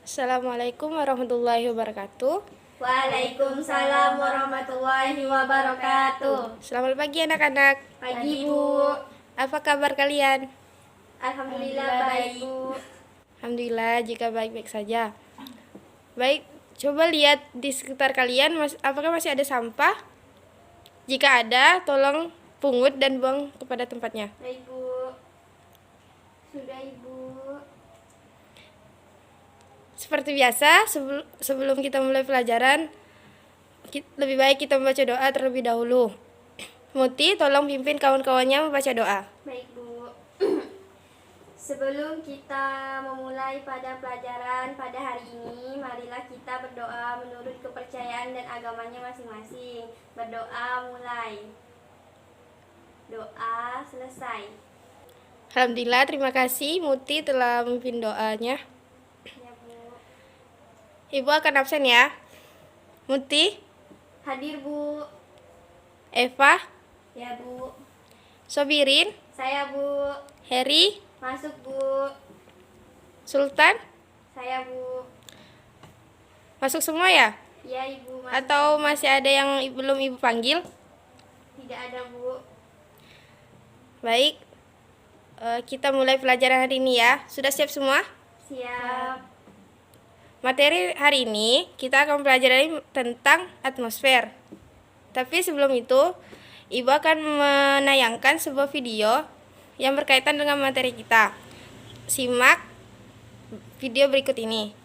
Assalamualaikum warahmatullahi wabarakatuh. Waalaikumsalam warahmatullahi wabarakatuh. Selamat pagi anak-anak. Pagi Bu. Apa kabar kalian? Alhamdulillah baik Bu. Alhamdulillah jika baik-baik saja. Baik, coba lihat di sekitar kalian apakah masih ada sampah? Jika ada, tolong pungut dan buang kepada tempatnya. Baik Bu. Sudah Ibu. Seperti biasa, sebelum kita mulai pelajaran, lebih baik kita membaca doa terlebih dahulu. Muti, tolong pimpin kawan-kawannya membaca doa. Baik Bu. Sebelum kita memulai pada pelajaran pada hari ini, marilah kita berdoa menurut kepercayaan dan agamanya masing-masing. Berdoa mulai. Doa selesai. Alhamdulillah, terima kasih Muti telah memimpin doanya. Ya Bu. Ibu akan absen ya. Muti, Hadir Bu. Eva, Ya Bu. Sobirin, Saya Bu. Heri, Masuk Bu. Sultan, Saya Bu. masuk semua ya? Ya Ibu. Masuk. Atau masih ada yang belum Ibu panggil? Tidak ada Bu. Baik, kita mulai pelajaran hari ini ya. Sudah siap semua? Siap. Materi hari ini kita akan pelajari tentang atmosfer. Tapi sebelum itu, Ibu akan menayangkan sebuah video yang berkaitan dengan materi kita. Simak video berikut ini.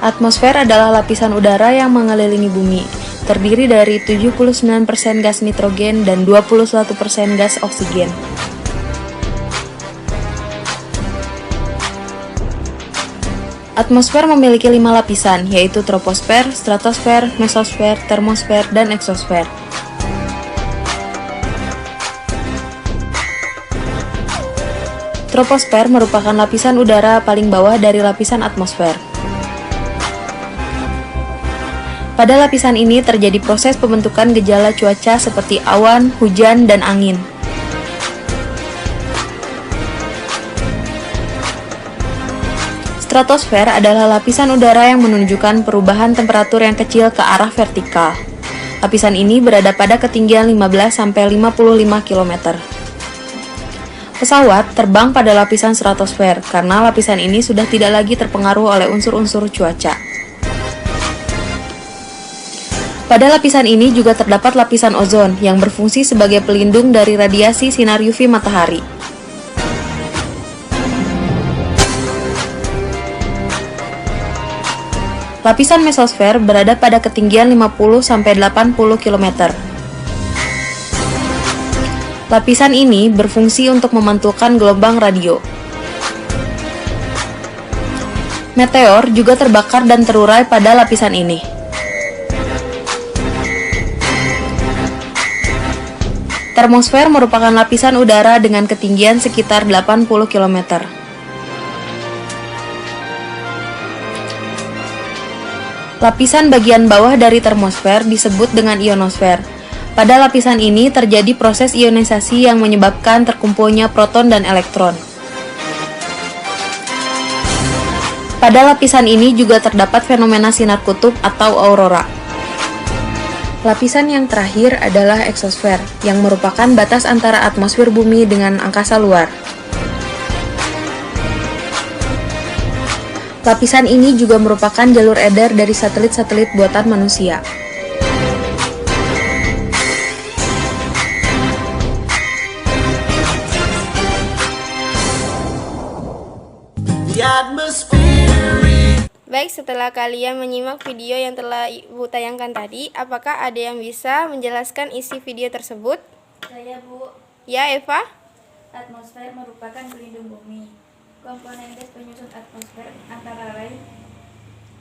Atmosfer adalah lapisan udara yang mengelilingi bumi, terdiri dari 79% gas nitrogen dan 21% gas oksigen. Atmosfer memiliki 5 lapisan, yaitu troposfer, stratosfer, mesosfer, termosfer, dan eksosfer. Troposfer merupakan lapisan udara paling bawah dari lapisan atmosfer. Pada lapisan ini terjadi proses pembentukan gejala cuaca seperti awan, hujan, dan angin. Stratosfer adalah lapisan udara yang menunjukkan perubahan temperatur yang kecil ke arah vertikal. Lapisan ini berada pada ketinggian 15-55 km. Pesawat terbang pada lapisan stratosfer karena lapisan ini sudah tidak lagi terpengaruh oleh unsur-unsur cuaca. Pada lapisan ini juga terdapat lapisan ozon yang berfungsi sebagai pelindung dari radiasi sinar UV matahari. Lapisan mesosfer berada pada ketinggian 50-80 km. Lapisan ini berfungsi untuk memantulkan gelombang radio. Meteor juga terbakar dan terurai pada lapisan ini. Termosfer merupakan lapisan udara dengan ketinggian sekitar 80 km. Lapisan bagian bawah dari termosfer disebut dengan ionosfer. Pada lapisan ini terjadi proses ionisasi yang menyebabkan terkumpulnya proton dan elektron. Pada lapisan ini juga terdapat fenomena sinar kutub atau aurora. Lapisan yang terakhir adalah eksosfer, yang merupakan batas antara atmosfer bumi dengan angkasa luar. Lapisan ini juga merupakan jalur edar dari satelit-satelit buatan manusia. Baik, setelah kalian menyimak video yang telah Ibu tayangkan tadi, apakah ada yang bisa menjelaskan isi video tersebut? Saya Bu. Ya, Eva? Atmosfer merupakan pelindung bumi. Komponen gas penyusun atmosfer antara lain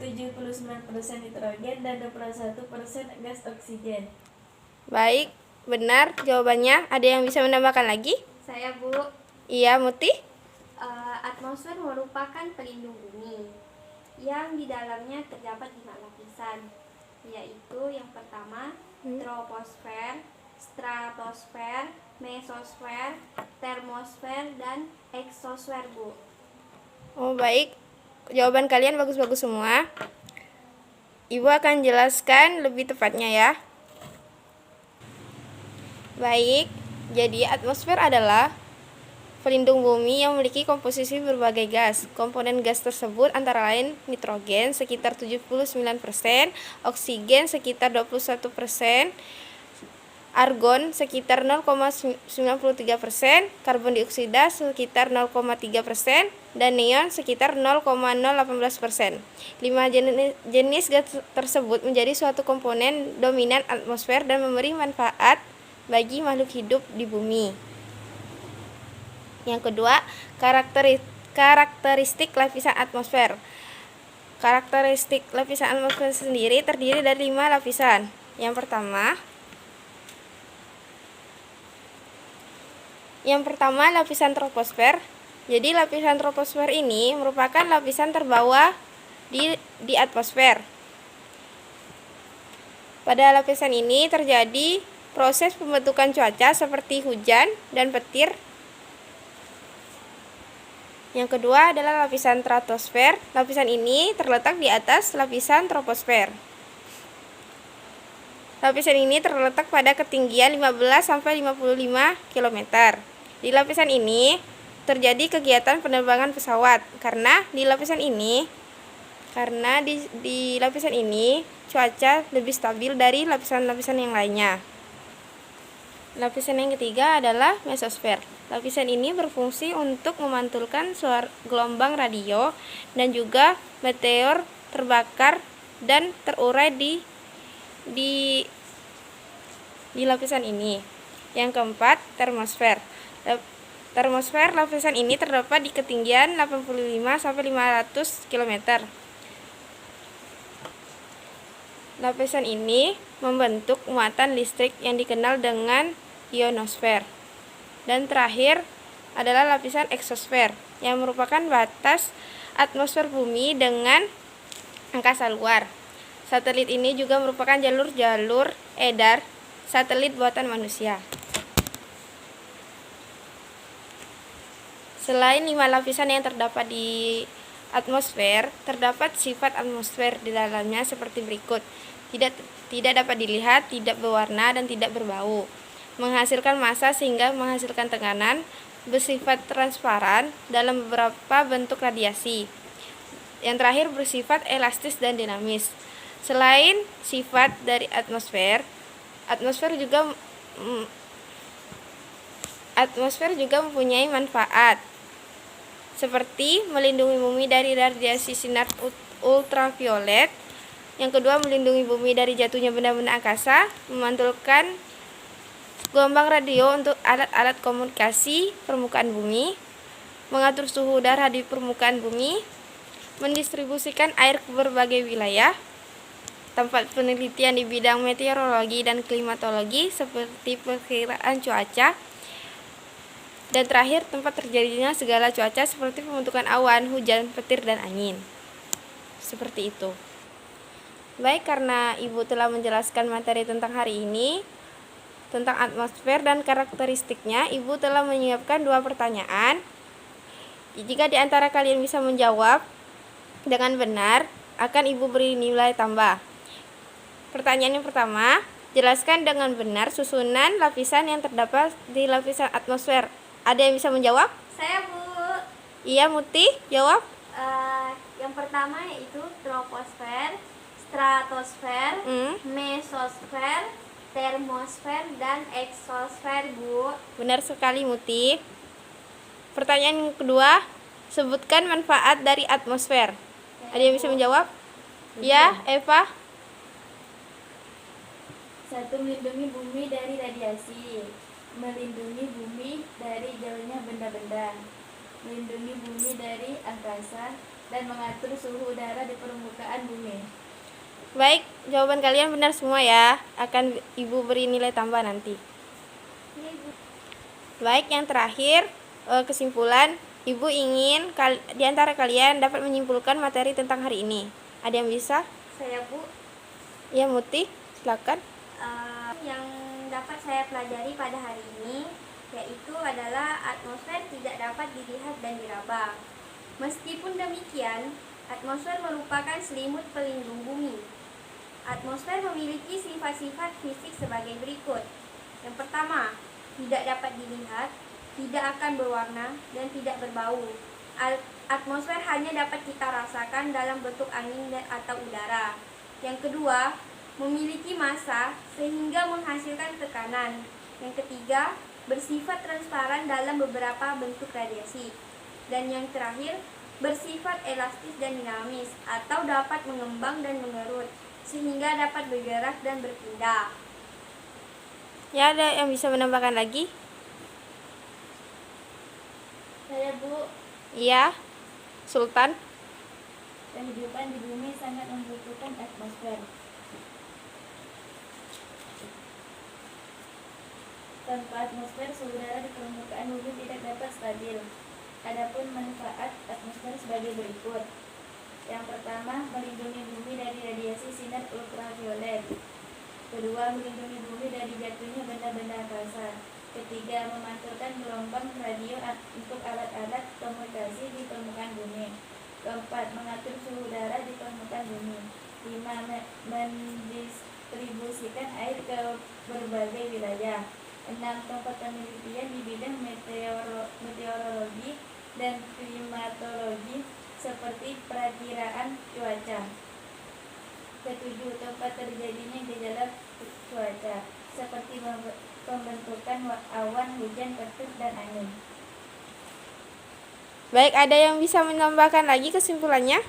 79% nitrogen dan 21% gas oksigen. Baik, benar jawabannya. Ada yang bisa menambahkan lagi? Saya Bu. Iya, Muti? Atmosfer merupakan pelindung bumi yang di dalamnya terdapat 5 lapisan. yaitu yang pertama troposfer, stratosfer, mesosfer, termosfer, dan eksosfer, Bu. Oh, baik. Jawaban kalian bagus-bagus semua. Ibu akan jelaskan lebih tepatnya ya. Baik, jadi atmosfer adalah pelindung bumi yang memiliki komposisi berbagai gas. Komponen gas tersebut antara lain nitrogen sekitar 79%, oksigen sekitar 21%, argon sekitar 0,93%, karbon dioksida sekitar 0,3%, dan neon sekitar 0,018%. 5 jenis gas tersebut menjadi suatu komponen dominan atmosfer dan memberi manfaat bagi makhluk hidup di bumi. Yang kedua, karakteristik lapisan atmosfer. Karakteristik lapisan atmosfer sendiri terdiri dari 5 lapisan. Yang pertama lapisan troposfer. Jadi lapisan troposfer ini merupakan lapisan terbawah di atmosfer. Pada lapisan ini terjadi proses pembentukan cuaca seperti hujan dan petir. Yang kedua adalah lapisan stratosfer. Lapisan ini terletak di atas lapisan troposfer. Lapisan ini terletak pada ketinggian 15-55 km. Di lapisan ini terjadi kegiatan penerbangan pesawat karena di lapisan ini cuaca lebih stabil dari lapisan-lapisan yang lainnya. Lapisan yang ketiga adalah mesosfer. Lapisan ini berfungsi untuk memantulkan gelombang radio dan juga meteor terbakar dan terurai di lapisan ini. Yang keempat, termosfer. Termosfer lapisan ini terdapat di ketinggian 85-500 km. Lapisan ini membentuk muatan listrik yang dikenal dengan ionosfer. Dan terakhir adalah lapisan eksosfer yang merupakan batas atmosfer bumi dengan angkasa luar. Satelit ini juga merupakan jalur-jalur edar satelit buatan manusia. Selain 5 lapisan yang terdapat di atmosfer, terdapat sifat atmosfer di dalamnya seperti berikut. Tidak dapat dilihat, tidak berwarna, dan tidak berbau. Menghasilkan massa sehingga menghasilkan tekanan, bersifat transparan dalam beberapa bentuk radiasi. Yang terakhir bersifat elastis dan dinamis. Selain sifat dari atmosfer juga mempunyai manfaat seperti melindungi bumi dari radiasi sinar ultraviolet. Yang kedua, melindungi bumi dari jatuhnya benda-benda angkasa, memantulkan gelombang radio untuk alat-alat komunikasi permukaan bumi, mengatur suhu udara di permukaan bumi, mendistribusikan air ke berbagai wilayah, tempat penelitian di bidang meteorologi dan klimatologi seperti perkiraan cuaca, dan terakhir tempat terjadinya segala cuaca seperti pembentukan awan, hujan, petir, dan angin. Seperti itu. Baik, karena Ibu telah menjelaskan materi tentang hari ini, tentang atmosfer dan karakteristiknya, Ibu telah menyiapkan 2 pertanyaan. Jika di antara kalian bisa menjawab dengan benar, akan Ibu beri nilai tambah. Pertanyaan yang pertama, jelaskan dengan benar susunan lapisan yang terdapat di lapisan atmosfer. Ada yang bisa menjawab? Saya, Bu. Iya, Muti, jawab. Yang pertama yaitu troposfer, stratosfer, mesosfer, termosfer, dan eksosfer, Bu. Benar sekali, Muti. Pertanyaan yang kedua, sebutkan manfaat dari atmosfer. Ada yang bisa menjawab? Ya, Eva. 1. Melindungi bumi dari radiasi, melindungi bumi dari jauhnya benda-benda, melindungi bumi dari angkasa, dan mengatur suhu udara di permukaan bumi. Baik, jawaban kalian benar semua ya. Akan Ibu beri nilai tambah nanti. Baik, yang terakhir, kesimpulan. Ibu ingin di antara kalian dapat menyimpulkan materi tentang hari ini. Ada yang bisa? Saya, Bu. Ya, Muti, silakan. Yang dapat saya pelajari pada hari ini yaitu adalah atmosfer tidak dapat dilihat dan diraba. Meskipun demikian, atmosfer merupakan selimut pelindung bumi. Atmosfer memiliki sifat-sifat fisik sebagai berikut. Yang pertama, tidak dapat dilihat, tidak akan berwarna, dan tidak berbau. Atmosfer hanya dapat kita rasakan dalam bentuk angin atau udara. Yang kedua, memiliki massa sehingga menghasilkan tekanan. Yang ketiga, bersifat transparan dalam beberapa bentuk radiasi. Dan yang terakhir, bersifat elastis dan dinamis atau dapat mengembang dan mengerut sehingga dapat bergerak dan berpindah. Ya, ada yang bisa menambahkan lagi? Saya, Bu. Iya, Sultan. Kehidupan di bumi sangat membutuhkan atmosfer. Tanpa atmosfer, suhu udara di permukaan bumi tidak dapat stabil. Adapun manfaat atmosfer sebagai berikut. Yang pertama, melindungi bumi dari radiasi sinar ultraviolet. Kedua, melindungi bumi dari jatuhnya benda-benda angkasa. Ketiga, memantulkan gelombang radio untuk alat-alat komunikasi di permukaan bumi. Keempat, mengatur suhu udara di permukaan bumi. 5. Mendistribusikan air ke berbagai wilayah. 6. Tempat penelitian di bidang meteorologi dan klimatologi seperti perakiraan cuaca. Ketujuh, tempat terjadinya gejala cuaca seperti pembentukan awan, hujan, petir, dan angin. Baik, ada yang bisa menambahkan lagi kesimpulannya?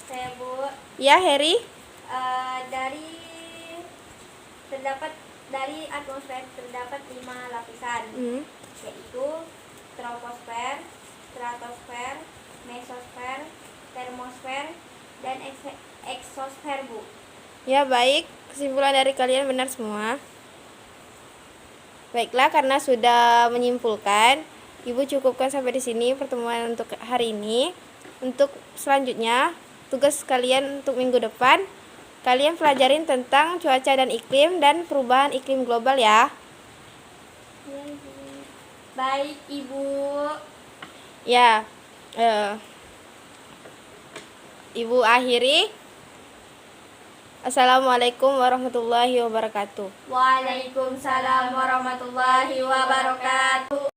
Saya, Bu. Ya, Heri. Dari atmosfer terdapat 5 lapisan, yaitu troposfer, stratosfer, mesosfer, termosfer, dan eksosfer, Bu. Ya, baik. Kesimpulan dari kalian benar semua. Baiklah, karena sudah menyimpulkan, Ibu cukupkan sampai di sini pertemuan untuk hari ini. Untuk selanjutnya, tugas kalian untuk minggu depan, kalian pelajarin tentang cuaca dan iklim dan perubahan iklim global ya. Baik, Ibu. Ya, Ibu akhiri. Assalamualaikum warahmatullahi wabarakatuh. Waalaikumsalam warahmatullahi wabarakatuh.